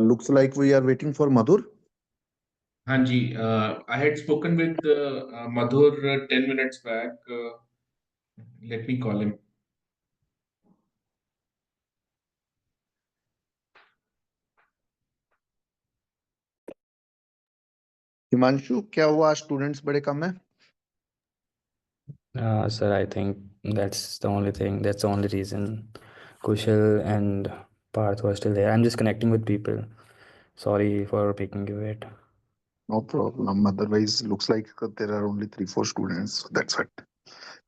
Looks like we are waiting for Madhur. Hanji, I had spoken with Madhur 10 minutes back. Let me call him. Himanshu, क्या हुआ? Students बड़े कम है? Sir, I think that's the only thing. That's the only reason. Kushal and Parth were still there. I'm just connecting with people. Sorry for making you wait. No problem. Otherwise, looks like there are only 3-4 students. So that's it.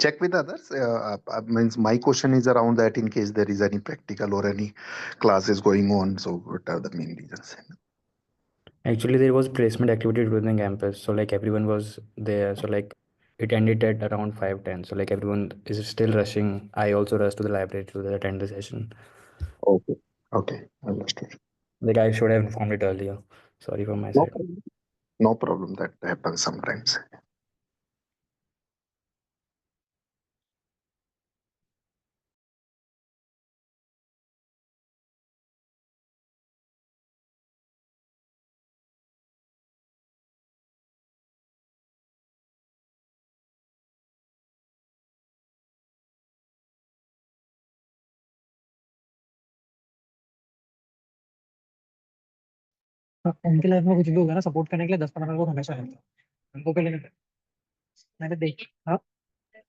Check with others. Means my question is around that in case there is any practical or any classes going on. So what are the main reasons? Actually, there was placement activity during campus, so like everyone was there. So like it ended at around 5:10. So like everyone is still rushing. I also rushed to the library to attend the session. Okay. Okay. Understood. Like I should have informed it earlier. Sorry for my No side. problem. No problem. That happens sometimes. उनकी life में कुछ भी होगा ना, support करने के लिए 10-15 लोग हमेशा रहते हैं उनको पहले मैंने देख। हाँ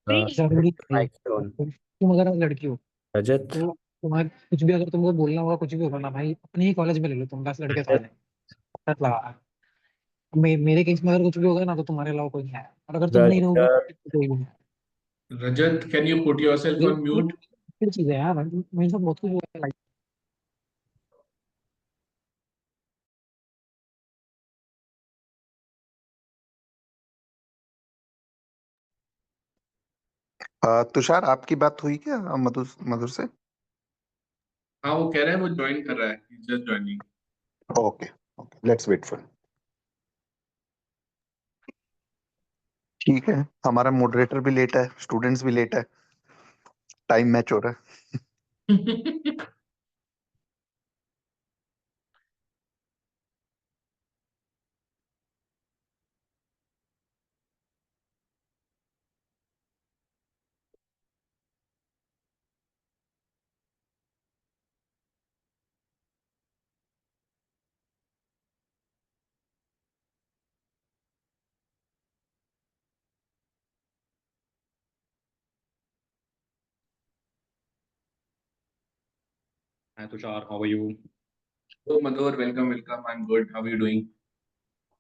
जरूरी नहीं। तुम अगर लड़की हो रजत, तो तुम्हारे कुछ भी अगर तुमको बोलना होगा, कुछ भी होगा ना भाई, अपने ही कॉलेज में ले लो, तुम 10 लड़के साथ हैं, शर्त लगा। मेरे केस में अगर कुछ भी होगा ना तो तुम्हारे अलावा कोई नहीं है, और अगर तुम नहीं रहोगे तो कोई भी नहीं है। Rajat, can you put yourself on mute? फिर चीजें हैं यार, मेरे साथ बहुत कुछ हुआ है लाइफ। तुषार, आपकी बात हुई क्या मधुर मधुर से? हाँ, वो कह रहा है वो ज्वाइन कर रहा है, just joining. Okay okay, let's wait for. ठीक है, हमारा मॉडरेटर भी लेट है, स्टूडेंट्स भी लेट है, टाइम मैच हो रहा है। Hi Tushar, how are you? Oh, Madhur, welcome. I'm good. How are you doing?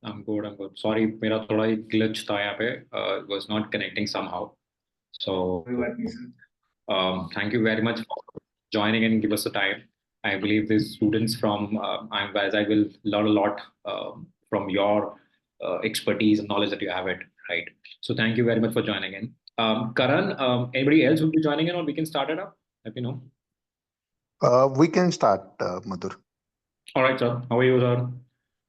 I'm good. Sorry, मेरा थोड़ा एक glitch था यहाँ पे. It was not connecting somehow. So thank you very much for joining and give us the time. I believe these students from IIM Vizag will learn a lot from your expertise and knowledge that you have it, right? So thank you very much for joining in. Karan, anybody else will be joining in, or we can start it up? Let me know. We can start, Madhur. All right, sir. How are you, sir?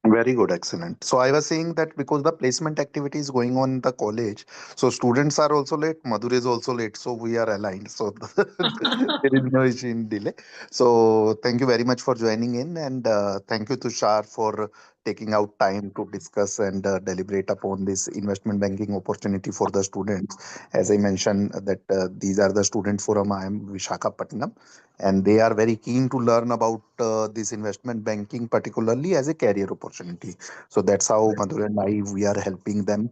Very good, excellent. So I was saying that because the placement activity is going on in the college, so students are also late, Madhur is also late, so we are aligned. So there is no issue in delay. So thank you very much for joining in, and thank you Tushar for taking out time to discuss and deliberate upon this investment banking opportunity for the students. As I mentioned, that these are the students from IIM Visakhapatnam, and they are very keen to learn about this investment banking, particularly as a career opportunity. So that's how Madhur and I, we are helping them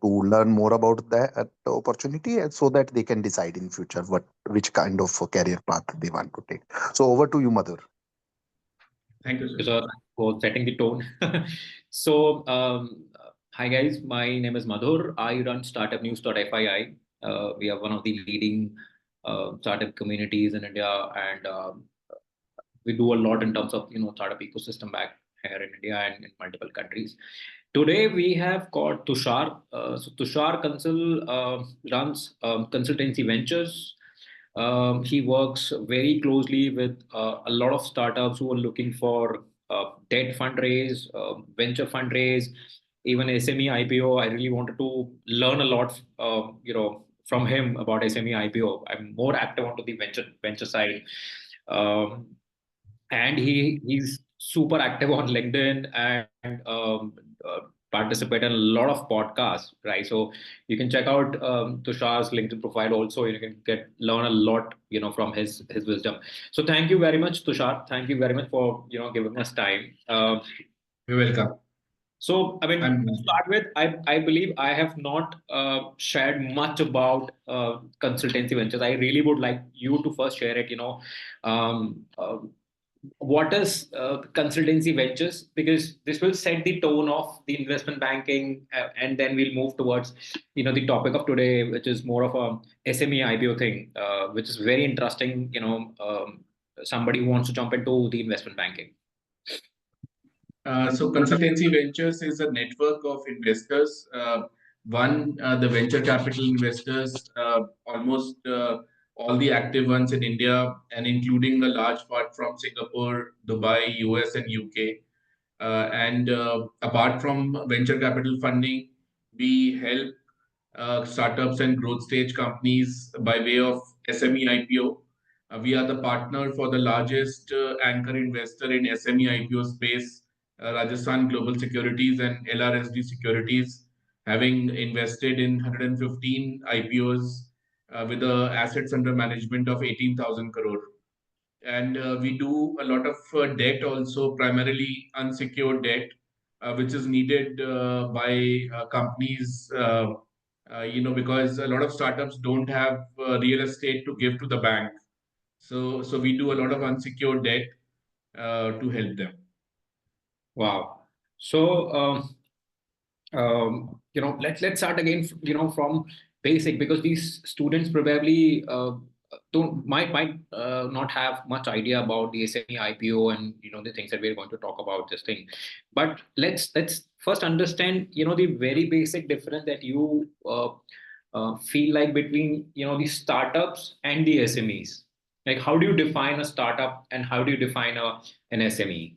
to learn more about that opportunity, and so that they can decide in future which kind of career path they want to take. So over to you, Madhur. Thank you, Sir, for setting the tone. So, hi guys, my name is Madhur. I run StartupNews fyi. We are one of the leading startup communities in India, and we do a lot in terms of startup ecosystem back here in India and in multiple countries. Today we have got Tushar. So Tushar Kansal runs Consultancy Ventures. He works very closely with a lot of startups who are looking for debt fundraise, venture fundraise, even SME IPO, I really wanted to learn a lot, from him about SME IPO. I'm more active onto the venture side. Um, and he's super active on LinkedIn and participate in a lot of podcasts, right? So you can check out Tushar's LinkedIn profile also. You can learn a lot, from his wisdom. So thank you very much, Tushar. Thank you very much for giving us time. You're welcome. So, I mean, to start with, I believe I have not shared much about consultancy ventures. I really would like you to first share it, um, uh, what is consultancy ventures, because this will set the tone of the investment banking, and then we'll move towards, the topic of today, which is more of a SME IPO thing, which is very interesting, somebody who wants to jump into the investment banking. So Consultancy Ventures is a network of investors. The venture capital investors, almost all the active ones in India, and including a large part from Singapore, Dubai, US, and UK. And apart from venture capital funding, we help startups and growth stage companies by way of SME IPO. We are the partner for the largest anchor investor in SME IPO space, Rajasthan Global Securities and LRSD Securities, having invested in 115 IPOs with assets under management of 18,000 crore. And we do a lot of debt also, primarily unsecured debt, which is needed by companies, because a lot of startups don't have real estate to give to the bank. So we do a lot of unsecured debt to help them. Wow. So, let's start again, from basic, because these students probably might not have much idea about the SME IPO and the things that we're going to talk about this thing. But let's first understand the very basic difference that you feel like between the startups and the SMEs. Like, how do you define a startup and how do you define an SME?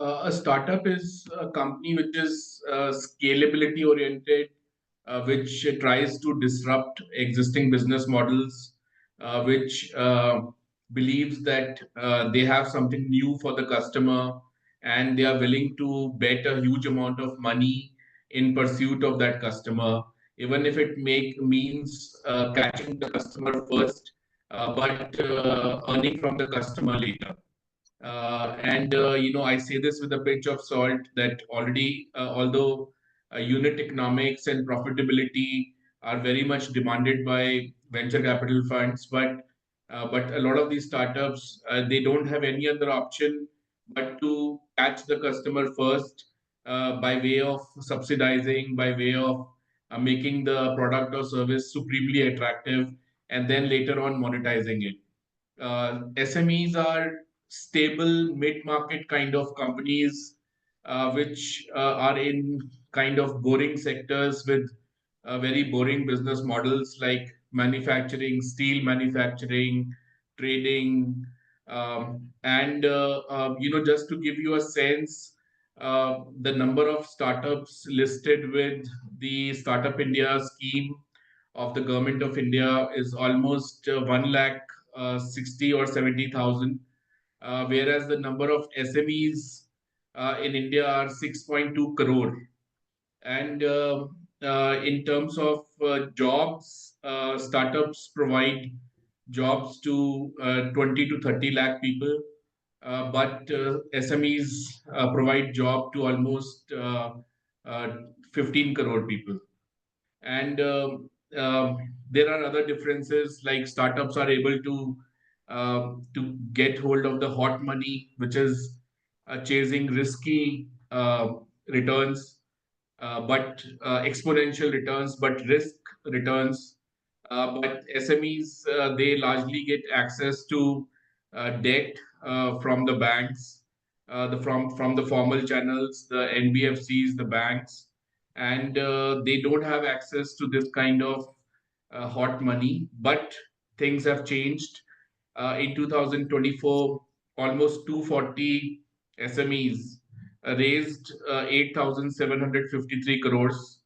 A startup is a company which is scalability oriented, which tries to disrupt existing business models, which believes that they have something new for the customer, and they are willing to bet a huge amount of money in pursuit of that customer, even if it means catching the customer first, but earning from the customer later. I say this with a pinch of salt that already, although unit economics and profitability are very much demanded by venture capital funds, but a lot of these startups, they don't have any other option but to catch the customer first, by way of subsidizing, by way of making the product or service supremely attractive, and then later on monetizing it. SMEs are stable mid-market kind of companies, which are in kind of boring sectors with very boring business models like manufacturing, steel manufacturing, trading, just to give you a sense, the number of startups listed with the Startup India scheme of the government of India is almost 1 lakh 60 or 70,000, whereas the number of SMEs in India are 6.2 crore. And in terms of jobs, startups provide jobs to 20 to 30 lakh people, but SMEs provide job to almost uh, 15 crore people. And there are other differences, like startups are able to get hold of the hot money, which is chasing risky returns, but exponential returns, but risk returns. But SMEs, they largely get access to debt from the banks, from the formal channels, the NBFCs, the banks, and they don't have access to this kind of hot money. But things have changed. In 2024, almost 240 SMEs raised 8,753 crores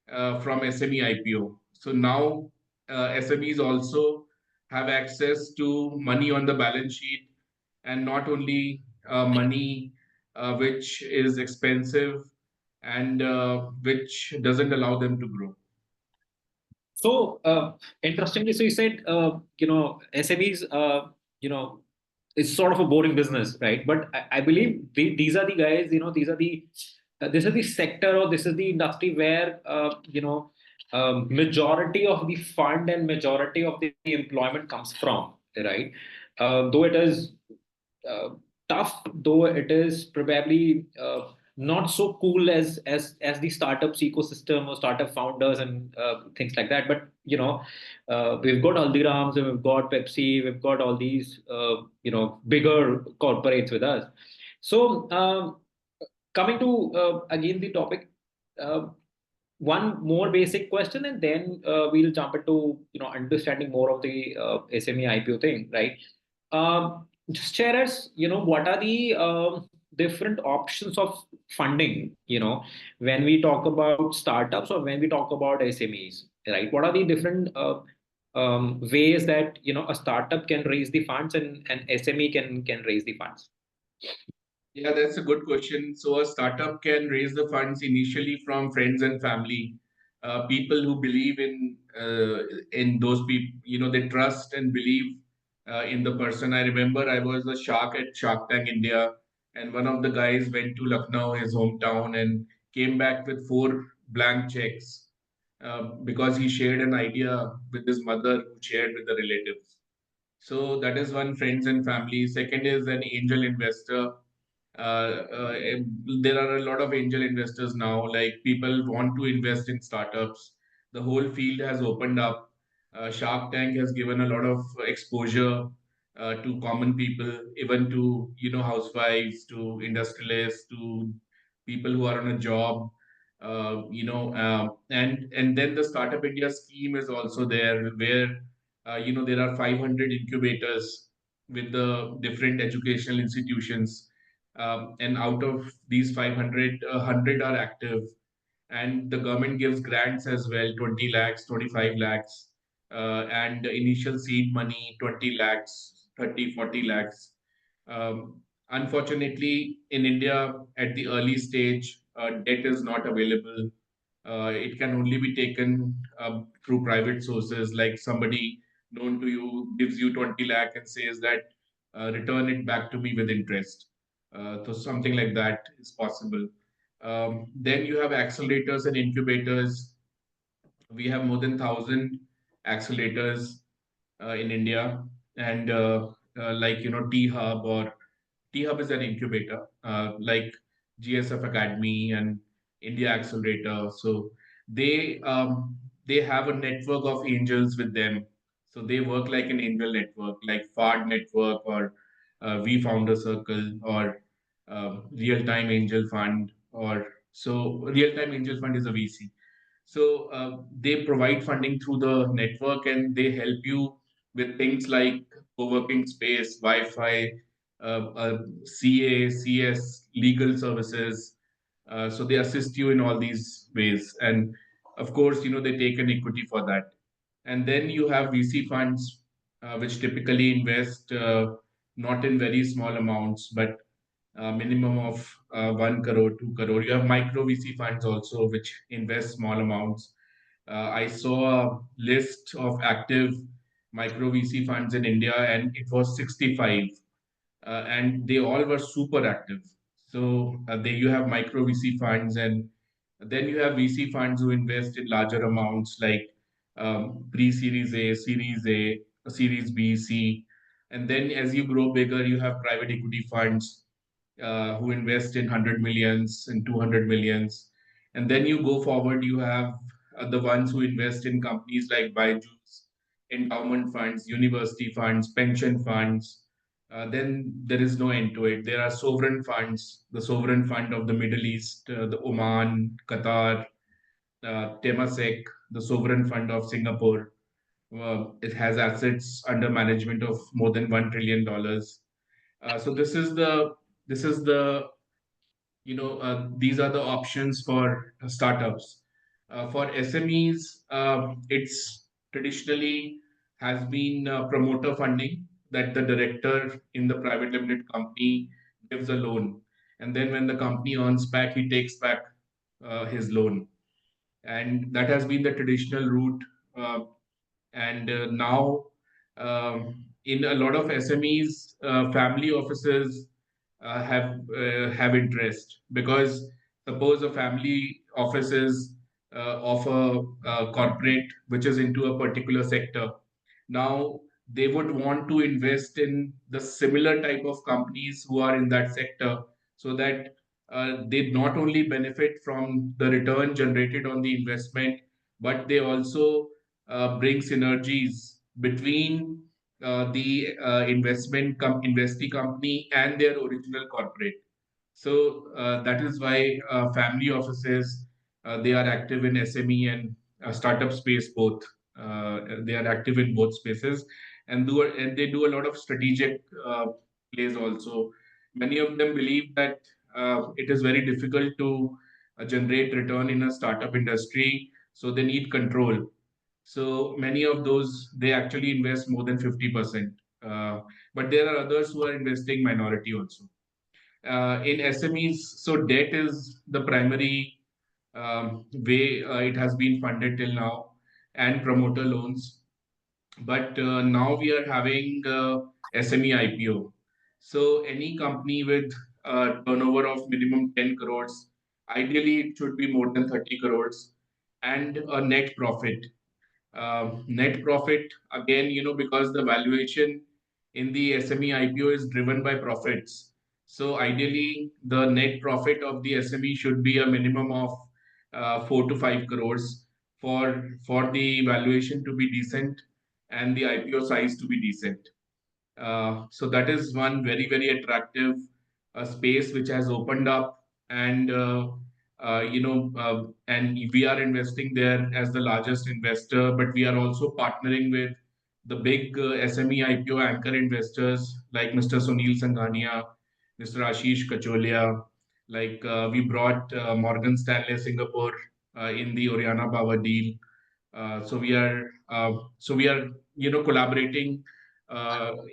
from SME IPO. So now SMEs also have access to money on the balance sheet, and not only money which is expensive and which doesn't allow them to grow. So interestingly, so you said SMEs, it's sort of a boring business, right? But I believe these are the guys, these are the this is the sector, or this is the industry where majority of the fund and majority of the employment comes from, right? Though it is uh, tough, though it is probably not so cool as the startups ecosystem or startup founders and things like that. But we've got Haldirams, and we've got Pepsi, we've got all these bigger corporates with us. So coming to again the topic. One more basic question, and then we'll jump into understanding more of the SME IPO thing, right? Just share us, what are the different options of funding, when we talk about startups or when we talk about SMEs, right? What are the different ways that a startup can raise the funds and an SME can raise the funds? Yeah, that's a good question. So a startup can raise the funds initially from friends and family, people who believe in those people. They trust and believe in the person. I remember I was a shark at Shark Tank India, and one of the guys went to Lucknow, his hometown, and came back with 4 blank checks because he shared an idea with his mother, who shared with the relatives. So that is one, friends and family. Second is an angel investor. There are a lot of angel investors now. Like, people want to invest in startups. The whole field has opened up. Shark Tank has given a lot of exposure to common people, even to housewives, to industrialists, to people who are on a job. And then the Startup India scheme is also there, where there are 500 incubators with the different educational institutions, and out of these 500, 100 are active, and the government gives grants as well, 20 lakhs, 25 lakhs, and initial seed money, 20 lakhs, 30, 40 lakhs. Unfortunately, in India, at the early stage, debt is not available. It can only be taken through private sources, like somebody known to you gives you 20 lakh and says that return it back to me with interest. So something like that is possible. Then you have accelerators and incubators. We have more than 1,000 accelerators in India, and like T Hub, or T Hub is an incubator, like GSF Academy and India Accelerator. So they have a network of angels with them. So they work like an angel network, like FARD network, or V Founder Circle, or Real Time Angel Fund, or so Real Time Angel Fund is a VC. So they provide funding through the network, and they help you with things like co-working space, Wi-Fi, CA, CS, legal services. So they assist you in all these ways. And of course, they take an equity for that. And then you have VC funds, which typically invest not in very small amounts, but minimum of 1 crore, 2 crore. You have micro VC funds also, which invest small amounts. I saw a list of active micro VC funds in India, and it was 65, and they all were super active. So you have micro VC funds, and then you have VC funds who invest in larger amounts, like pre-Series A, Series A, Series B, C. And then as you grow bigger, you have private equity funds who invest in 100 millions and 200 millions. And then you go forward, you have the ones who invest in companies like Byju's, endowment funds, university funds, pension funds. Then there is no end to it. There are sovereign funds, the sovereign fund of the Middle East, the Oman, Qatar, Temasek, the sovereign fund of Singapore. It has assets under management of more than $1 trillion. So this is the these are the options for startups. For SMEs, it's traditionally has been promoter funding, that the director in the private limited company gives a loan, and then when the company earns back, he takes back his loan, and that has been the traditional route. Uh, and now, in a lot of SMEs, family offices have interest, because suppose a family office is of a corporate which is into a particular sector. Now they would want to invest in the similar type of companies who are in that sector, so that they not only benefit from the return generated on the investment, but they also bring synergies between the investee company and their original corporate. So that is why family offices, they are active in SME and startup space both. They are active in both spaces, and they do a lot of strategic plays also. Many of them believe that it is very difficult to generate return in a startup industry, so they need control. So many of those, they actually invest more than 50%. But there are others who are investing minority also. In SMEs, so debt is the primary way it has been funded till now, and promoter loans. But now we are having SME IPO. So any company with turnover of minimum 10 crores, ideally it should be more than 30 crores, and a net profit. Net profit, again, because the valuation in the SME IPO is driven by profits. So ideally, the net profit of the SME should be a minimum of 4 to 5 crores for the valuation to be decent and the IPO size to be decent. So that is one very, very attractive space which has opened up, and and we are investing there as the largest investor, but we are also partnering with the big SME IPO anchor investors like Mr. Sunil Sanghania, Mr. Ashish Kacholia. Like we brought Morgan Stanley Singapore in the Oriana Power deal. So we are collaborating.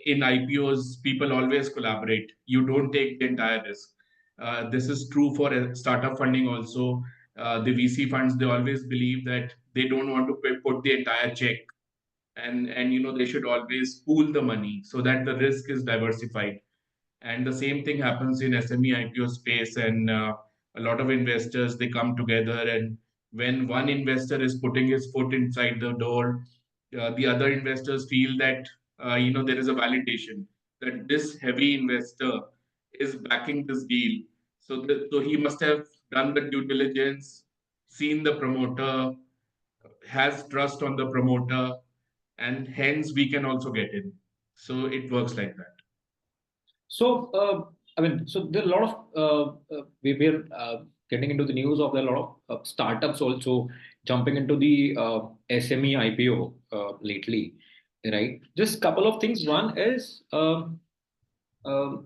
In IPOs, people always collaborate. You don't take the entire risk. This is true for startup funding also. The VC funds, they always believe that they don't want to put the entire check, and they should always pool the money so that the risk is diversified. And the same thing happens in SME IPO space, and a lot of investors, they come together, and when one investor is putting his foot inside the door, the other investors feel that there is a validation that this heavy investor is backing this deal. So he must have done the due diligence, seen the promoter, has trust on the promoter, and hence we can also get in. So it works like that. So, I mean, so there are a lot of we've been getting into the news of there are a lot of startups also jumping into the SME IPO lately, right? Just a couple of things. One is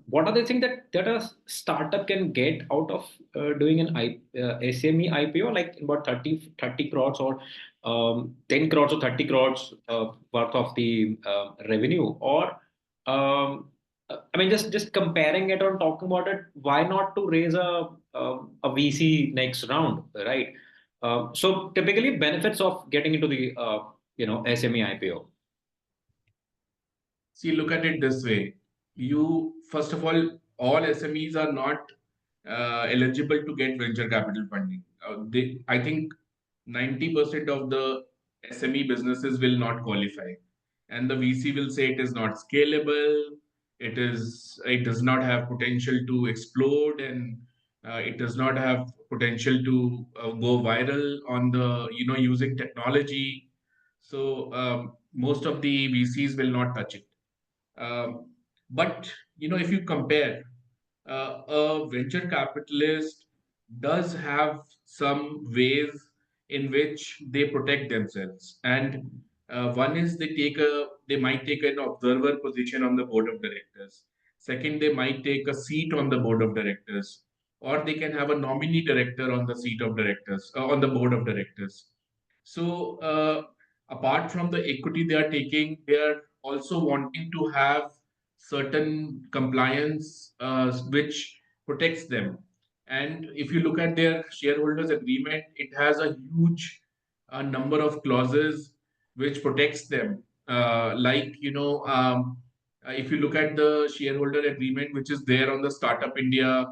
what are the things that a startup can get out of doing an SME IPO, like about 30 crores or 10 crores or 30 crores worth of the revenue? Or I mean, just comparing it or talking about it, why not to raise a VC next round, right? So typically benefits of getting into the SME IPO. See, look at it this way. First of all SMEs are not eligible to get venture capital funding. I think 90% of the SME businesses will not qualify, and the VC will say it is not scalable. It does not have potential to explode, and it does not have potential to go viral on the using technology. So most of the VCs will not touch it. um, but if you compare, a venture capitalist does have some ways in which they protect themselves, and one is they might take an observer position on the board of directors. Second, they might take a seat on the board of directors, or they can have a nominee director on the seat of directors, on the board of directors. So apart from the equity they are taking, they are also wanting to have certain compliance which protects them. And if you look at their shareholders agreement, it has a huge number of clauses which protects them. If you look at the shareholder agreement, which is there on the Startup India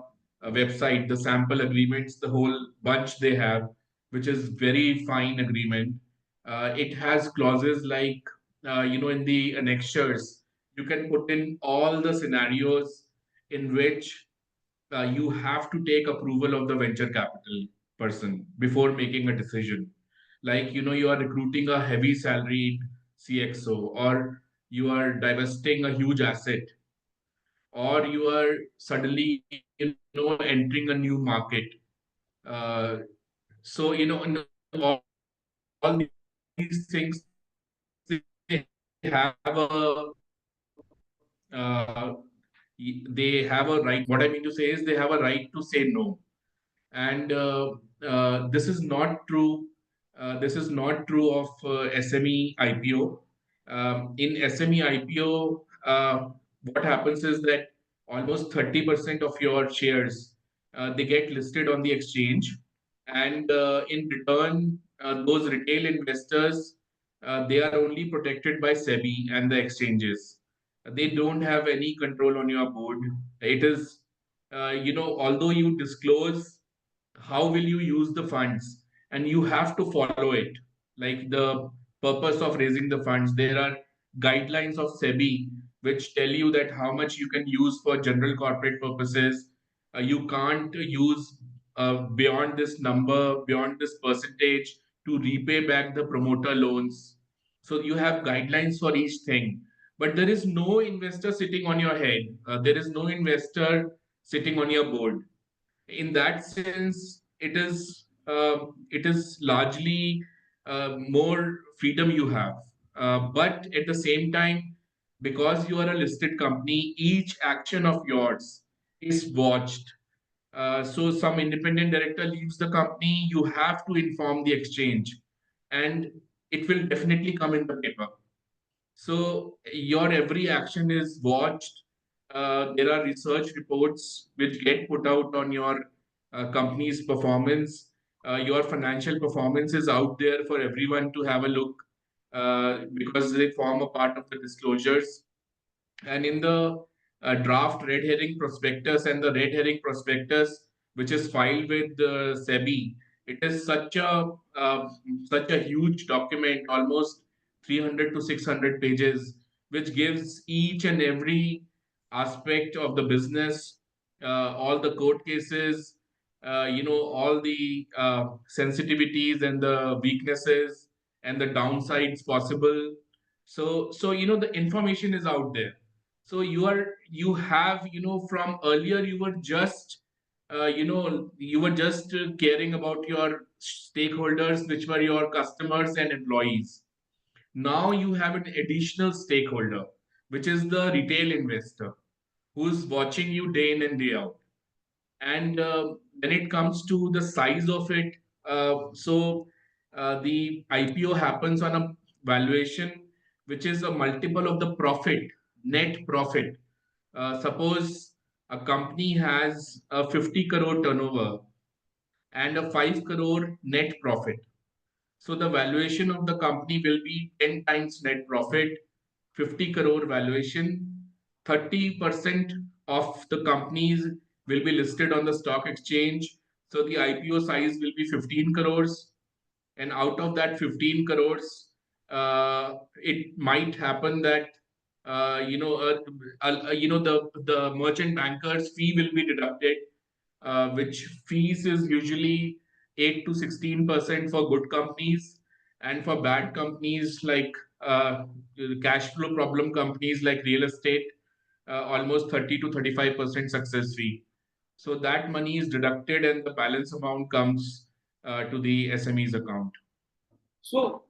website, the sample agreements, the whole bunch they have, which is very fine agreement. It has clauses like, in the annexures, you can put in all the scenarios in which you have to take approval of the venture capital person before making a decision. Like, you are recruiting a heavy salaried CXO, or you are divesting a huge asset, or you are suddenly, entering a new market. Uh, so, in all these things, they have uh, they have a right. What I mean to say is they have a right to say no. And this is not true. This is not true of SME IPO. In SME IPO, what happens is that almost 30% of your shares they get listed on the exchange, and in return, those retail investors they are only protected by SEBI and the exchanges. They don't have any control on your board. It is, although you disclose how will you use the funds, and you have to follow it, like the purpose of raising the funds. There are guidelines of SEBI which tell you that how much you can use for general corporate purposes. You can't use beyond this number, beyond this percentage, to repay back the promoter loans. So you have guidelines for each thing, but there is no investor sitting on your head. There is no investor sitting on your board. In that sense, it is largely more freedom you have. But at the same time, because you are a listed company, each action of yours is watched. So some independent director leaves the company, you have to inform the exchange, and it will definitely come in the paper. So your every action is watched. There are research reports which get put out on your company's performance. Your financial performance is out there for everyone to have a look, because they form a part of the disclosures. And in the draft Red Herring Prospectus and the Red Herring Prospectus, which is filed with SEBI, it is such a huge document, almost 300 to 600 pages, which gives each and every aspect of the business, all the court cases, all the sensitivities and the weaknesses and the downsides possible. So the information is out there. So you have, from earlier you were just caring about your stakeholders, which were your customers and employees. Now you have an additional stakeholder, which is the retail investor, who's watching you day in and day out. And when it comes to the size of it, the IPO happens on a valuation which is a multiple of the profit, net profit. Suppose a company has a 50 crore turnover and a 5 crore net profit. So the valuation of the company will be 10 times net profit, 50 crore valuation, 30% of the companies will be listed on the stock exchange. So the IPO size will be 15 crores. And out of that 15 crores, it might happen that the merchant banker's fee will be deducted, which fees is usually 8 to 16% for good companies, and for bad companies like cash flow problem companies like real estate, almost 30 to 35% success fee. So that money is deducted and the balance amount comes to the SME's account. So,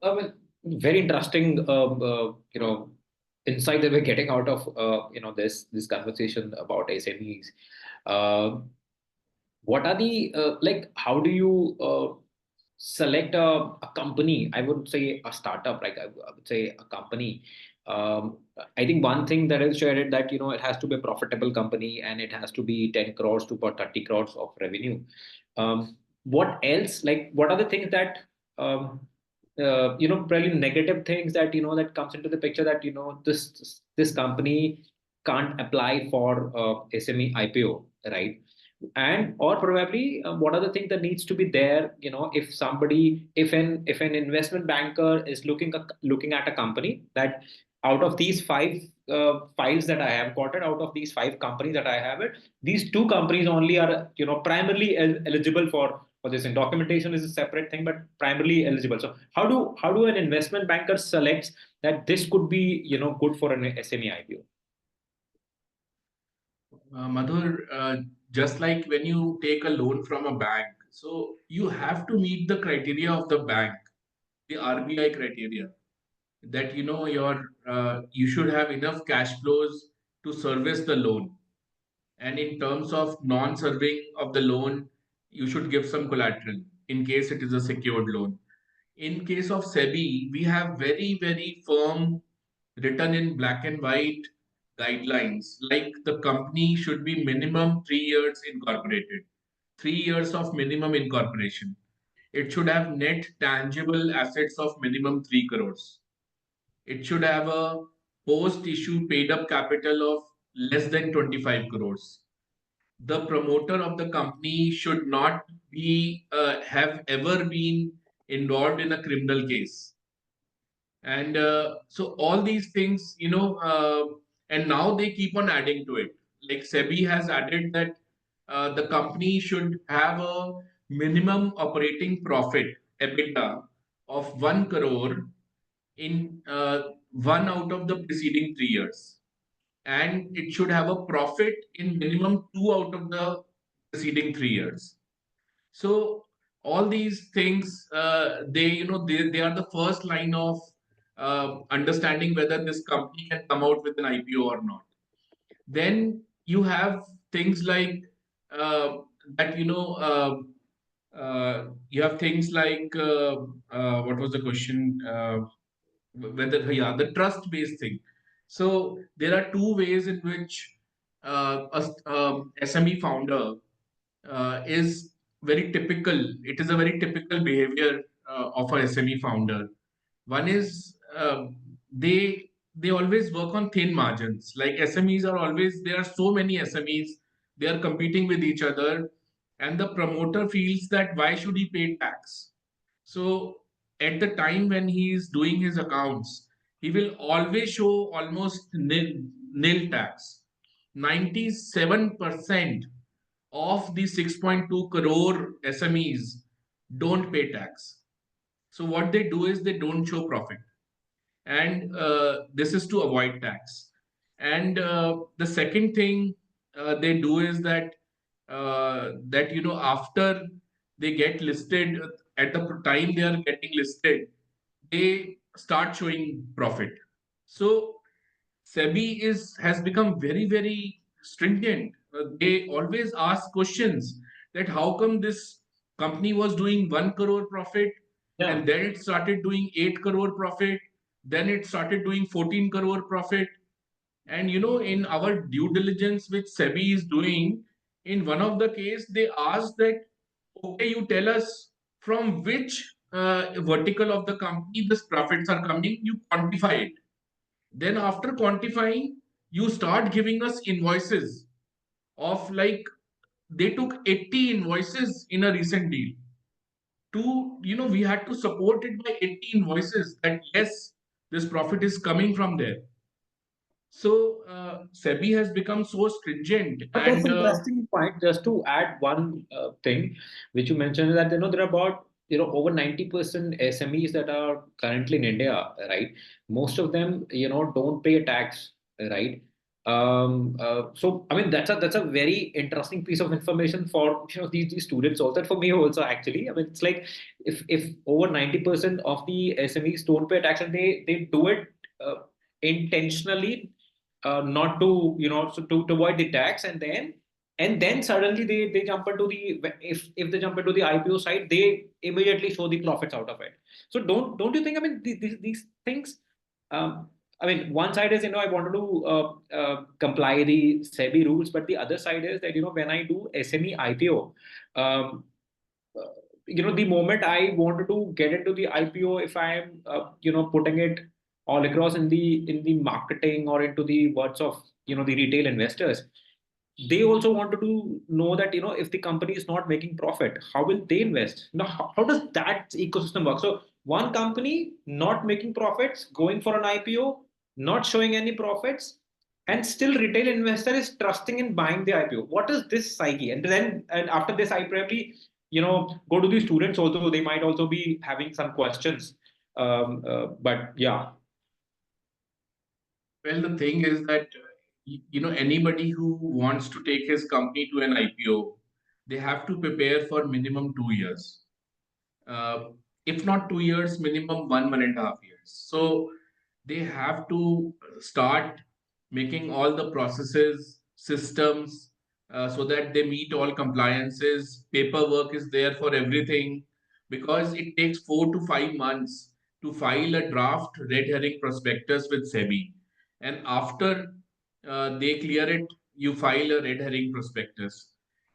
very interesting, insight that we're getting out of, this conversation about SMEs. what are the how do you select a company? I would say a startup, like I would say a company. I think one thing that is shared that it has to be a profitable company and it has to be 10 crores to about 30 crores of revenue. What else? Like, what are the things that probably negative things that that comes into the picture that this company can't apply for SME IPO, right? And or probably what are the things that needs to be there, if somebody, if an investment banker is looking at a company, that out of these five files that I have quoted, out of these five companies that I have it, these two companies only are primarily eligible for this, and documentation is a separate thing, but primarily eligible. So how do an investment banker selects that this could be good for an SME IPO? Madhur, just like when you take a loan from a bank, so you have to meet the criteria of the bank, the RBI criteria, that you should have enough cash flows to service the loan. And in terms of non-serving of the loan, you should give some collateral in case it is a secured loan. In case of SEBI, we have very, very firm, written in black and white guidelines, like the company should be minimum 3 years incorporated, 3 years of minimum incorporation. It should have net tangible assets of minimum 3 crores. It should have a post-issue paid-up capital of less than 25 crores. The promoter of the company should not be have ever been involved in a criminal case. And so all these things, and now they keep on adding to it. Like SEBI has added that the company should have a minimum operating profit, EBITDA, of 1 crore in one out of the preceding 3 years. And it should have a profit in minimum 2 out of the preceding 3 years. So all these things, they are the first line of understanding whether this company can come out with an IPO or not. Then you have things like that. You have things like what was the question? The trust-based thing. So there are two ways in which a SME founder is very typical. It is a very typical behavior of a SME founder. One is they always work on thin margins. Like SMEs are always, there are so many SMEs, they are competing with each other, and the promoter feels that why should he pay tax? So at the time when he is doing his accounts, he will always show almost nil tax. 97% of the 6.2 crore SMEs don't pay tax. So what they do is they don't show profit, and this is to avoid tax. And the second thing they do is that after they get listed, at the time they are getting listed, they start showing profit. So SEBI has become very, very stringent. They always ask questions that how come this company was doing 1 crore profit, Yeah. and then it started doing 8 crore profit, then it started doing 14 crore profit. And in our due diligence which SEBI is doing, in one of the case, they asked that, okay, you tell us from which vertical of the company these profits are coming, you quantify it. Then after quantifying, you start giving us invoices of, like, they took 80 invoices in a recent deal. We had to support it by 80 invoices that yes, this profit is coming from there. So SEBI has become so stringent, But that's and an interesting point. Just to add one thing, which you mentioned, is that there are about over 90% SMEs that are currently in India, right? Most of them don't pay a tax, right? So I mean that's a very interesting piece of information for these students also, and for me also actually. I mean, it's like if over 90% of the SMEs don't pay tax, and they do it intentionally, not to so to avoid the tax, and then and then suddenly they jump into the, if they jump into the IPO side, they immediately show the profits out of it. So don't you think, I mean, these things, I mean, one side is, I wanted to comply the SEBI rules, but the other side is that, when I do SME IPO, um, uh, the moment I wanted to get into the IPO, if I am, putting it all across in the marketing or into the words of, the retail investors, they also wanted to know that, if the company is not making profit, how will they invest? How does that ecosystem work? So one company not making profits, going for an IPO, not showing any profits, and still retail investor is trusting in buying the IPO. What is this psyche? And after this, I probably, go to the students also. They might also be having some questions. But yeah. Well, the thing is that anybody who wants to take his company to an IPO, they have to prepare for minimum 2 years. Uh, if not 2 years, minimum 1.5 years. So they have to start making all the processes, systems, so that they meet all compliances. Paperwork is there for everything, because it takes 4 to 5 months to file a draft red herring prospectus with SEBI. And after they clear it, you file a red herring prospectus.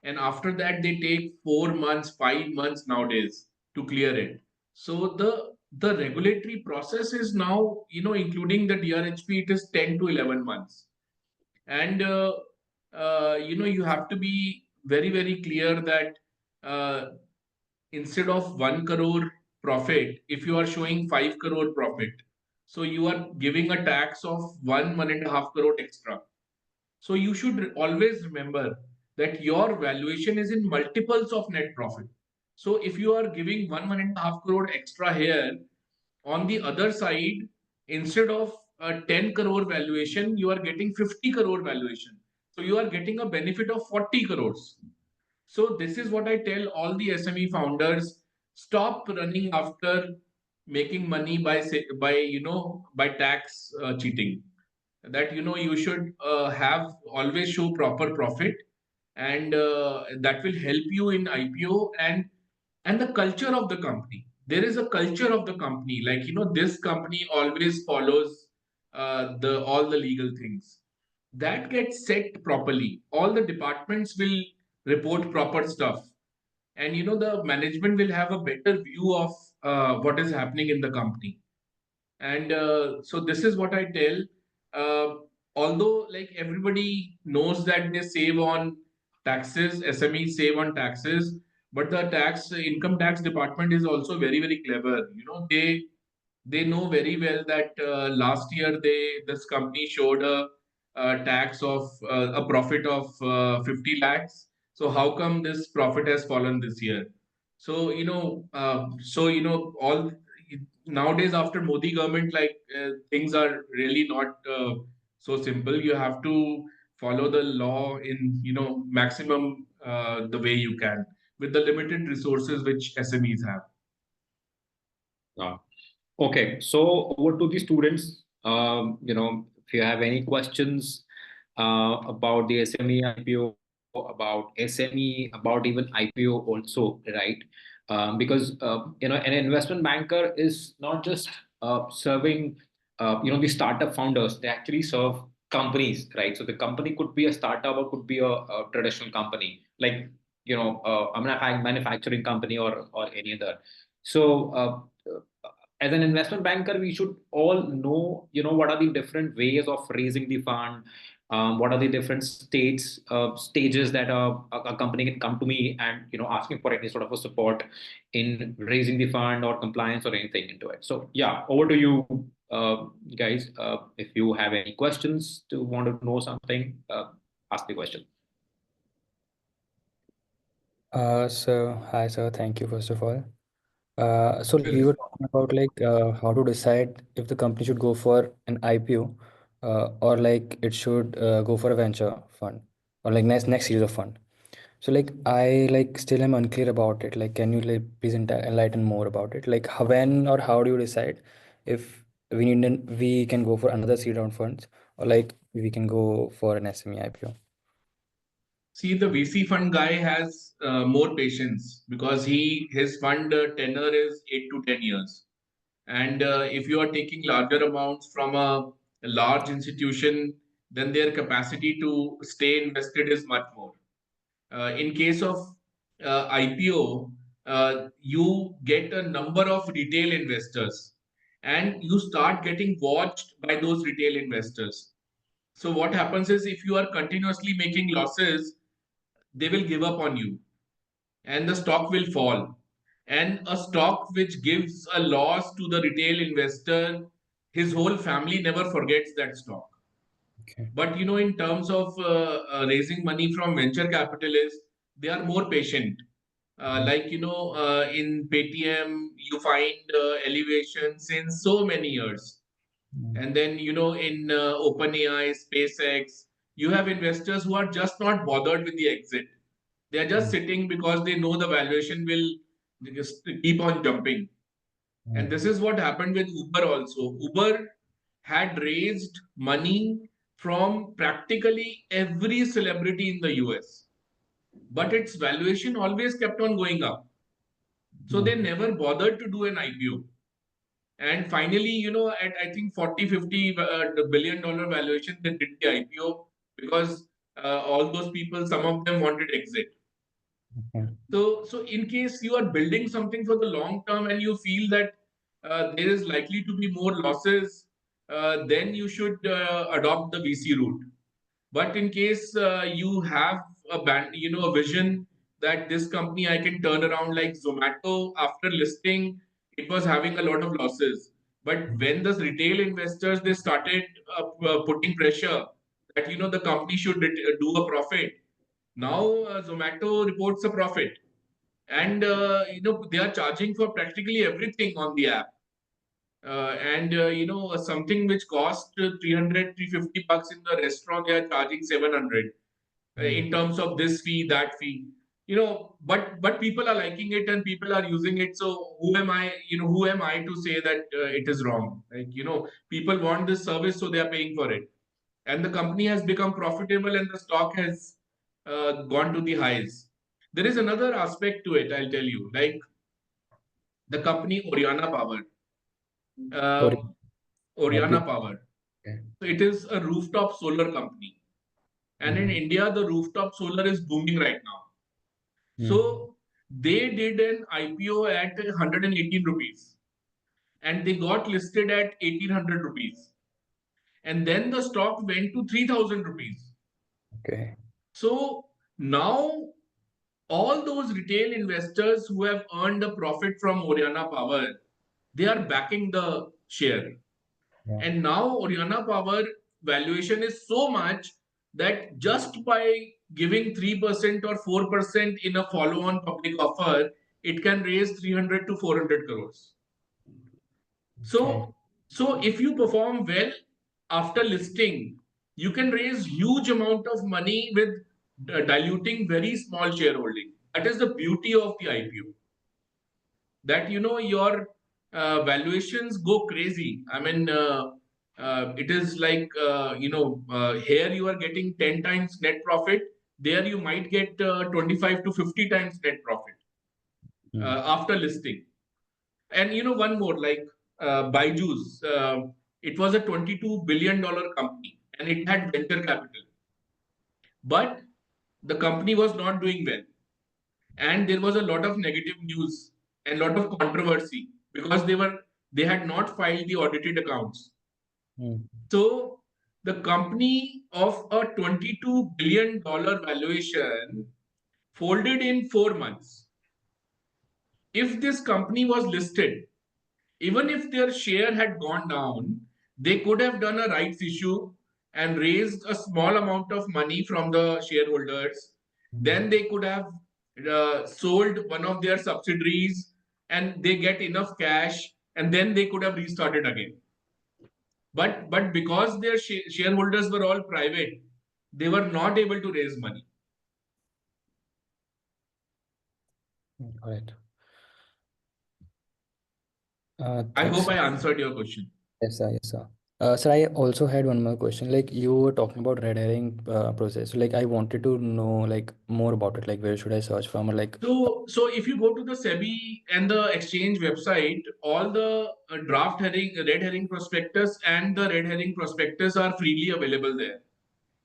And after that, they take 4 months, 5 months nowadays to clear it. So the regulatory process is now, including the DRHP, it is 10 to 11 months. And you have to be very, very clear that uh, instead of 1 crore profit, if you are showing 5 crore profit, so you are giving a tax of 1.5 crore extra. So you should always remember that your valuation is in multiples of net profit. So if you are giving 1.5 crore extra here, on the other side, instead of a 10 crore valuation, you are getting 50 crore valuation. So you are getting a benefit of 40 crores. So this is what I tell all the SME founders: stop running after making money by tax cheating. That you should have always show proper profit, and that will help you in IPO. And the culture of the company, there is a culture of the company, like this company always follows the all the legal things that gets set properly. All the departments will report proper stuff, and the management will have a better view of what is happening in the company. And so this is what I tell. uh, Although, like, everybody knows that they save on taxes, SMEs save on taxes, but the income tax department is also very, very clever. They know very well that last year this company showed a tax of a profit of 50 lakhs. So how come this profit has fallen this year? So all nowadays, after Modi government, like, things are really not so simple. You have to follow the law in maximum the way you can, with the limited resources which SMEs have. Okay, so over to the students. If you have any questions about the SME IPO, about SME, about even IPO also, right? Because an investment banker is not just serving the startup founders. They actually serve companies, right? So the company could be a startup or could be a traditional company, like a manufacturing company or any other. So as an investment banker, we should all know, what are the different ways of raising the fund, what are the different stages that a company can come to me and asking for any sort of a support in raising the fund or compliance or anything into it. So yeah, over to you, guys. If you have any questions, to want to know something, ask the question. So hi sir, thank you first of all. So we were talking about like how to decide if the company should go for an IPO or like it should go for a venture fund or like next series of fund. So like I like still am unclear about it. Like can you like please enlighten more about it? Like when or how do you decide if we can go for another seed round funds or like we can go for an SME IPO? See, the VC fund guy has more patience because his fund tenure is 8 to 10 years. And if you are taking larger amounts from a large institution, then their capacity to stay invested is much more. In case of IPO, you get a number of retail investors and you start getting watched by those retail investors. So what happens is if you are continuously making losses, they will give up on you and the stock will fall. And a stock which gives a loss to the retail investor, his whole family never forgets that stock. Okay. But in terms of raising money from venture capitalists, they are more patient. Like in Paytm, you find elevation since so many years. And then in OpenAI, SpaceX, you have investors who are just not bothered with the exit. They are just sitting because they know the valuation will just keep on jumping. And this is what happened with Uber also. Uber had raised money from practically every celebrity in the US, but its valuation always kept on going up. So they never bothered to do an IPO. And finally, at I think 40, 50 billion-dollar valuation, they did the IPO because all those people, some of them wanted exit. Okay. So in case you are building something for the long term and you feel that there is likely to be more losses, then you should adopt the VC route. But in case you have a vision that this company I can turn around, like Zomato, after listing, it was having a lot of losses. But when the retail investors, they started putting pressure that the company should do a profit. Now Zomato reports a profit, and they are charging for practically everything on the app. And something which cost 300 $350 in the restaurant, they are charging 700 in terms of this fee, that fee. But people are liking it and people are using it. So who am I to say that it is wrong? Like, people want this service, so they are paying for it. And the company has become profitable and the stock has gone to the highs. There is another aspect to it, I'll tell you, like the company Oriana Power. Sorry. Oriana Please. Power. Okay. So it is a rooftop solar company. And in India, the rooftop solar is booming right now. So they did an IPO at 118 rupees and they got listed at 1800 rupees. And then the stock went to 3000 rupees. Okay. So now all those retail investors who have earned a profit from Oriana Power, they are backing the share. Yeah. And now Oriana Power valuation is so much that just by giving 3% or 4% in a follow-on public offer, it can raise 300 to 400 crores. Okay. So if you perform well after listing, you can raise huge amount of money with diluting very small shareholding. That is the beauty of the IPO. That your valuations go crazy. I mean, it is like here you are getting 10 times net profit. There you might get 25 to 50 times net profit after listing. And one more, like Byju's, it was a $22 billion company and it had venture capital, but the company was not doing well, and there was a lot of negative news and lot of controversy because they had not filed the audited accounts. So the company of a $22 billion valuation folded in 4 months. If this company was listed, even if their share had gone down, they could have done a rights issue and raised a small amount of money from the shareholders. Then they could have sold one of their subsidiaries and they get enough cash, and then they could have restarted again. But because their shareholders were all private, they were not able to raise money. Got it. I Thanks. hope I answered your question. Yes, sir. Yes, sir. Sir, I also had one more question. Like you were talking about red herring process. Like I wanted to know like more about it. Like where should I search from, or like So if you go to the SEBI and the exchange website, all the red herring prospectus and the red herring prospectus are freely available there.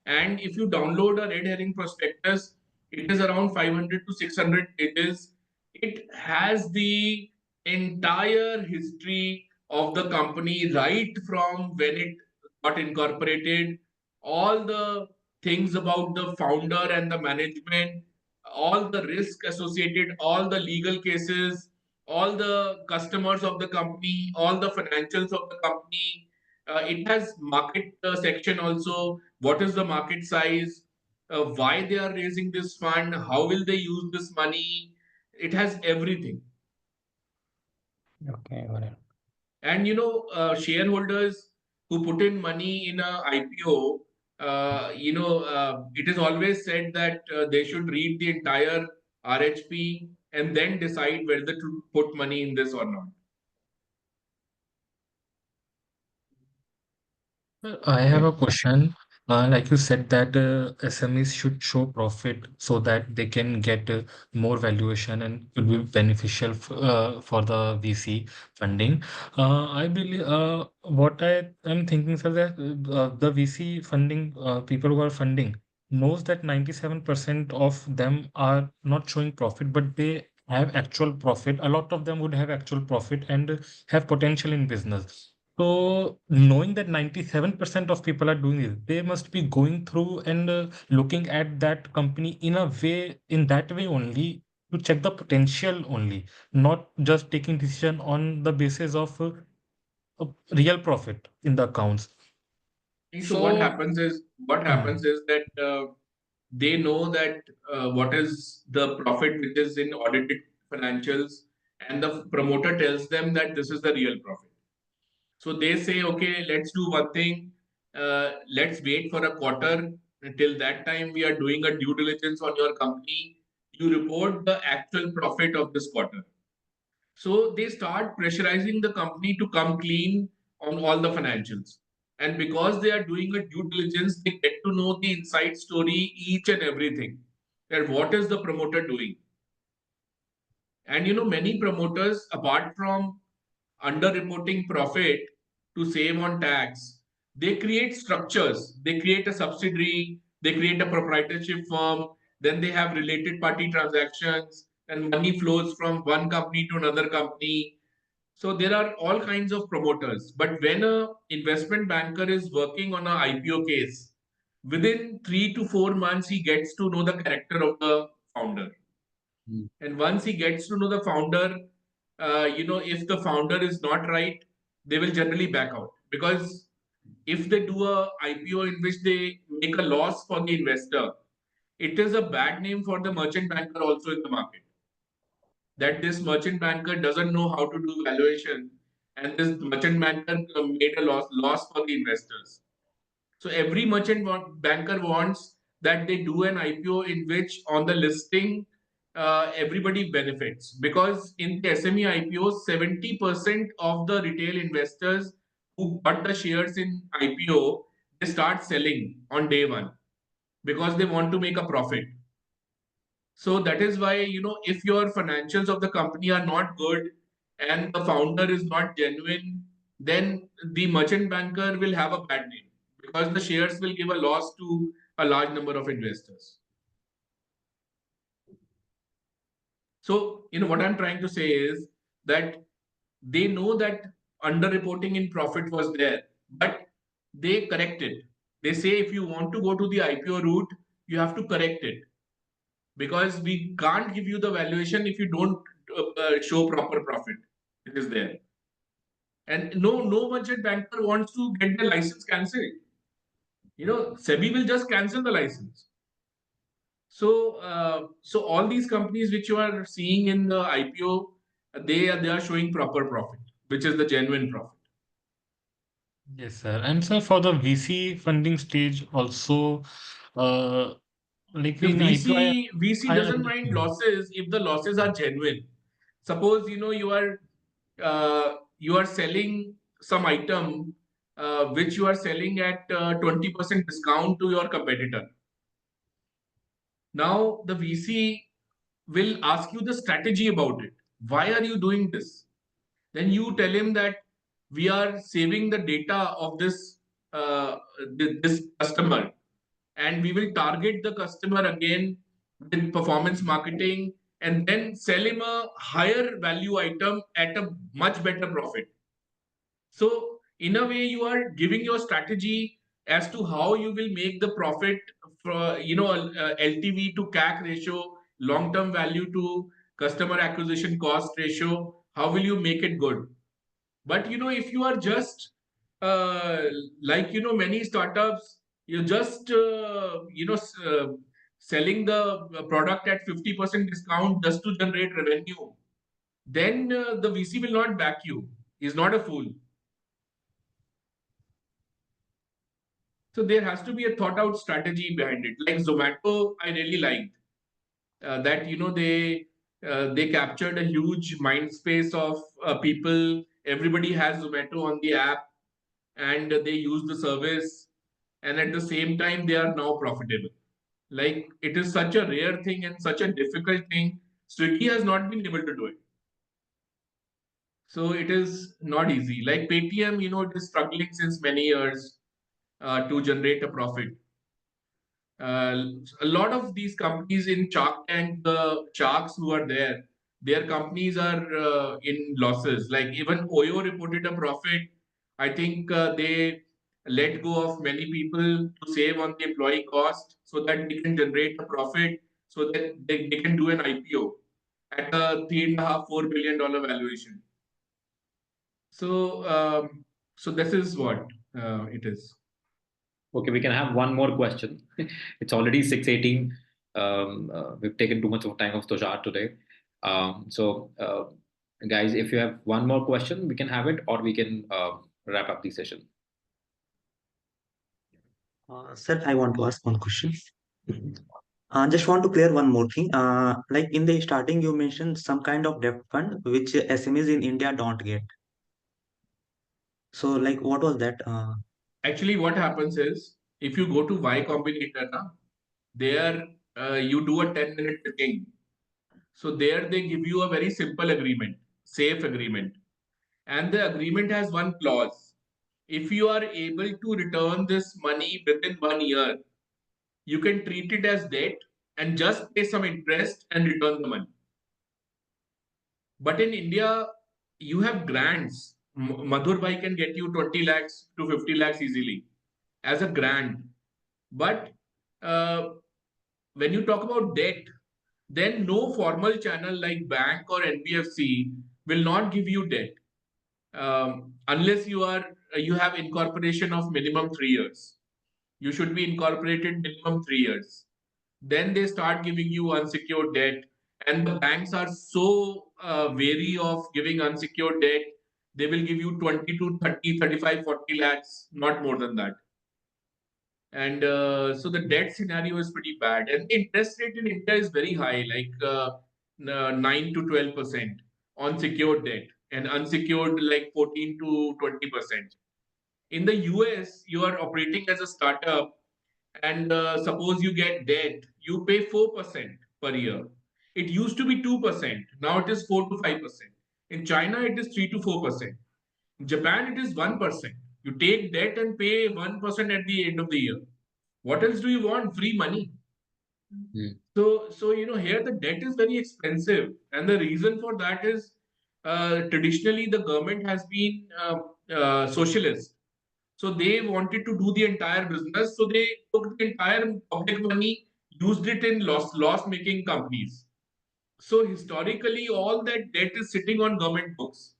And if you download a Red Herring Prospectus, it is around 500 to 600 pages. It has the entire history of the company right from when it got incorporated, all the things about the founder and the management, all the risk associated, all the legal cases, all the customers of the company, all the financials of the company. It has market section also. What is the market size? Why they are raising this fund? How will they use this money? It has everything. okay, got it. And shareholders who put in money in a IPO, it is always said that they should read the entire RHP and then decide whether to put money in this or not. I have a question. Like you said that SMEs should show profit so that they can get more valuation and will be beneficial for the VC funding. I believe what I am thinking, sir, that the VC funding people who are funding knows that 97% of them are not showing profit, but they have actual profit. A lot of them would have actual profit and have potential in business. So knowing that 97% of people are doing this, they must be going through and looking at that company in a way, in that way only, to check the potential only, not just taking decision on the basis of real profit in the accounts. So what So happens is that they know that what is the profit which is in audited financials, and the promoter tells them that this is the real profit. So they say, okay, let's do one thing. Let's wait for a quarter. Until that time, we are doing a due diligence on your company. You report the actual profit of this quarter. So they start pressurizing the company to come clean on all the financials. And because they are doing a due diligence, they get to know the inside story, each and everything. That what is the promoter doing? And many promoters, apart from underreporting profit to save on tax, they create structures. They create a subsidiary, they create a proprietorship firm, then they have related party transactions, and money flows from one company to another company. So there are all kinds of promoters. But when a investment banker is working on an IPO case, within 3 to 4 months, he gets to know the character of the founder. And once he gets to know the founder, if the founder is not right, they will generally back out. Because if they do a IPO in which they make a loss for the investor, it is a bad name for the merchant banker also in the market. That this merchant banker doesn't know how to do valuation, and this merchant banker made a loss for the investors. So every banker wants that they do an IPO in which on the listing everybody benefits, because in the SME IPOs 70% of the retail investors who got the shares in IPO, they start selling on day one because they want to make a profit. So that is why, if your financials of the company are not good and the founder is not genuine, then the merchant banker will have a bad name because the shares will give a loss to a large number of investors. So, what I'm trying to say is that they know that underreporting in profit was there, but they correct it. They say if you want to go to the IPO route, you have to correct it, because we can't give you the valuation if you don't show proper profit. It is there. And no merchant banker wants to get the license cancelled. SEBI will just cancel the license. So all these companies which you are seeing in the IPO, they are showing proper profit, which is the genuine profit. yes, sir. And sir, for the VC funding stage also, uh, like The in IPO, VC I doesn't mind understand. losses if the losses are genuine. Suppose you are selling some item which you are selling at 20% discount to your competitor. Now the VC will ask you the strategy about it. Why are you doing this? Then you tell him that we are saving the data of this customer, and we will target the customer again with performance marketing, and then sell him a higher value item at a much better profit. So in a way, you are giving your strategy as to how you will make the profit for, LTV to CAC ratio, long term value to customer acquisition cost ratio. How will you make it good? But if you are just many startups, you're just selling the product at 50% discount just to generate revenue, then the VC will not back you. He's not a fool. So there has to be a thought out strategy behind it. Like Zomato, I really liked that they captured a huge mind space of people. Everybody has Zomato on the app, and they use the service, and at the same time they are now profitable. Like, it is such a rare thing and such a difficult thing. Swiggy has not been able to do it. So it is not easy. Like Paytm, it is struggling since many years to generate a profit. A lot of these companies in Shark Tank, the sharks who are there, their companies are in losses. Like even Oyo reported a profit. I think they let go of many people to save on the employee cost so that they can generate a profit, so that they can do an IPO at a $3.5–4 billion valuation. So this is what it is. Okay, we can have one more question. It's already 6:18. We've taken too much of time of Tushar today. Guys, if you have one more question, we can have it, or we can wrap up the session. Sir, I want to ask one question. Just want to clear one more thing. Like in the starting, you mentioned some kind of debt fund which SMEs in India don't get. So, like, what was that? Actually, what happens is, if you go to Y Combinator now, there you do a 10-minute pitching. So there they give you a very simple agreement, safe agreement. And the agreement has one clause. If you are able to return this money within 1 year, you can treat it as debt and just pay some interest and return the money. But in India, you have grants. Madhur bhai can get you 20 lakhs to 50 lakhs easily as a grant. But when you talk about debt, then no formal channel like bank or NBFC will not give you debt unless you have incorporation of minimum 3 years. You should be incorporated minimum 3 years. Then they start giving you unsecured debt, and the banks are so wary of giving unsecured debt. They will give you 20 to 30, 35, 40 lakhs, not more than that. And so the debt scenario is pretty bad, and the interest rate in India is very high, like 9 to 12% on secured debt, and unsecured like 14 to 20%. In the US, you are operating as a startup, and suppose you get debt, you pay 4% per year. It used to be 2%, now it is 4 to 5%. In China, it is 3 to 4%. In Japan, it is 1%. You take debt and pay 1% at the end of the year. What else do you want? Free money. So here the debt is very expensive, and the reason for that is traditionally the government has been socialist. So they wanted to do the entire business. So they took the entire public money, used it in loss-making companies. So historically, all that debt is sitting on government books.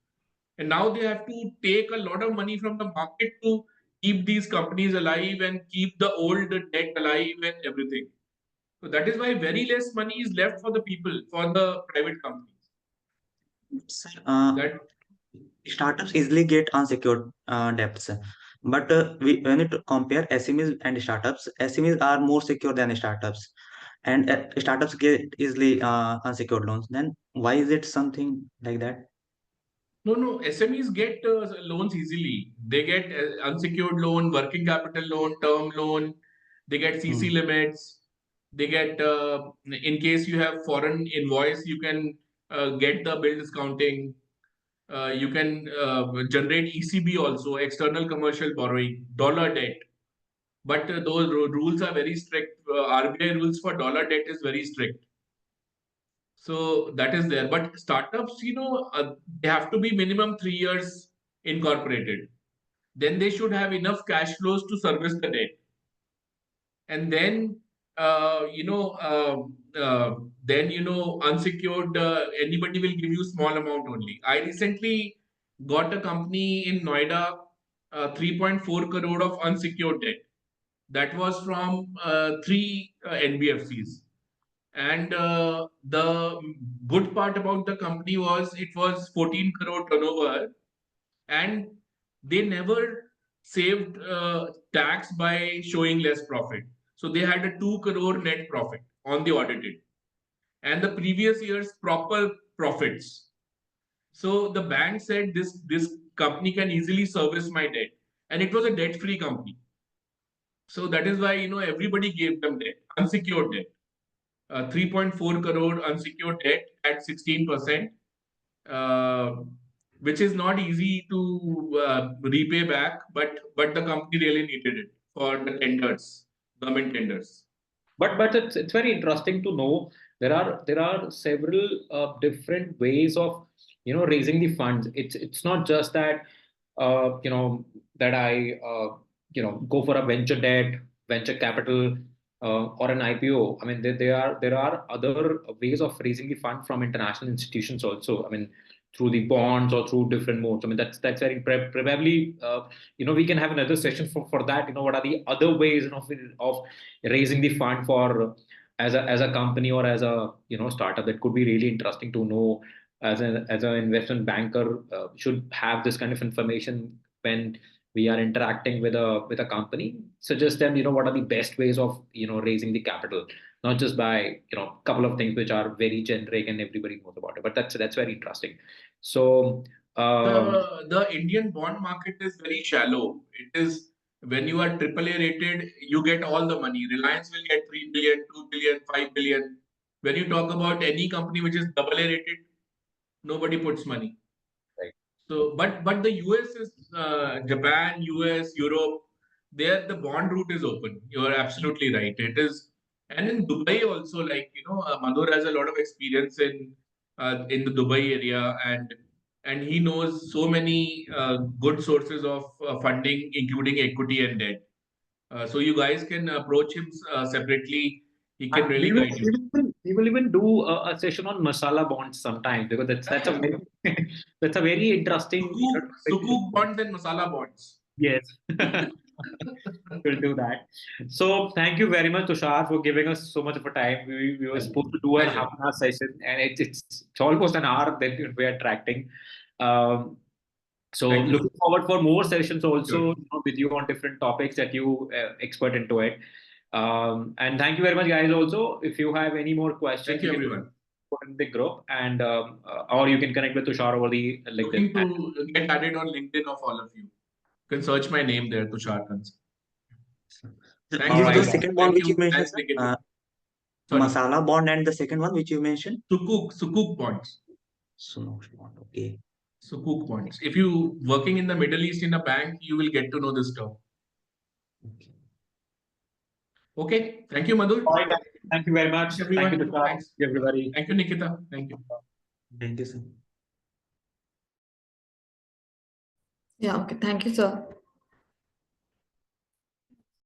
And now they have to take a lot of money from the market to keep these companies alive and keep the old debt alive and everything. So that is why very less money is left for the people, for the private companies. Sir, startups easily get unsecured debts. But when you compare SMEs and startups, SMEs are more secure than startups. And startups get easily unsecured loans. Then why is it something like that? No. SMEs get loans easily. They get unsecured loan, working capital loan, term loan. They get CC limits. They get, in case you have foreign invoice, you can get the bill discounting. You can generate ECB also, external commercial borrowing, dollar debt. But those rules are very strict. RBI rules for dollar debt is very strict. So that is there. But startups, they have to be minimum 3 years incorporated. Then they should have enough cash flows to service the debt. And then, uh, you know, unsecured, anybody will give you small amount only. I recently got a company in Noida, 3.4 crore of unsecured debt. That was from three NBFCs. And the good part about the company was it was 14 crore turnover, and they never saved tax by showing less profit. So they had a 2 crore net profit on the audited, and the previous year's proper profits. So the bank said this company can easily service my debt, and it was a debt-free company. So that is why everybody gave them debt, unsecured debt. 3.4 crore unsecured debt at 16%, uh, which is not easy to repay back, but the company really needed it for the tenders, government tenders. But it's very interesting to know there are several different ways of raising the funds. It's not just that that I go for a venture debt, venture capital, or an IPO. I mean, there are other ways of raising the fund from international institutions also. I mean, through the bonds or through different modes. I mean, that's very probably we can have another session for that. What are the other ways of raising the fund for as a company or as a startup? That could be really interesting to know. As an investment banker, should have this kind of information when we are interacting with a company. Suggest them what are the best ways of raising the capital, not just by a couple of things which are very generic and everybody knows about it. But that's very interesting. So The Indian bond market is very shallow. It is, when you are AAA rated, you get all the money. Reliance will get 3 billion, 2 billion, 5 billion. When you talk about any company which is AA rated, nobody puts money. Right. So, but the US is Japan, US, Europe. There the bond route is open. You are absolutely right. It is, and in Dubai also, like Madhur has a lot of experience in the Dubai area, and he knows so many good sources of funding, including equity and debt. So you guys can approach him separately. He can really we will, guide you. we will even do a session on masala bonds sometime, because that's a very that's a very interesting Sukuk bonds and masala bonds. Yes. We'll do that. So thank you very much, Tushar, for giving us so much of a time. We were supposed to do a Pleasure. half-an-hour session, and it's almost an hour that we are tracking. So Thank you. looking forward for more sessions also Sure. with you on different topics that you expert into it. And thank you very much, guys. Also, if you have any more questions, Thank you, can everyone. put in the group, and or you can connect with Tushar over the LinkedIn. Looking to get added on LinkedIn of all of you. You can search my name there, Tushar Kansal. Thank you, The guys. second bond Thank which you you. mentioned, Thanks, Nikita. Sorry. masala bond, and the second one which you mentioned, Sukuk bonds. bond. Okay. Sukuk bonds. If you working in the Middle East in a bank, you will get to know this term. Okay. Thank you, Madhur. All right. Thank you very much. Thanks, everyone. Thank you, Tushar. Thanks. Everybody. Thank you, Nikita. Thank you. Thank you, sir. Yeah, okay. Thank you, sir.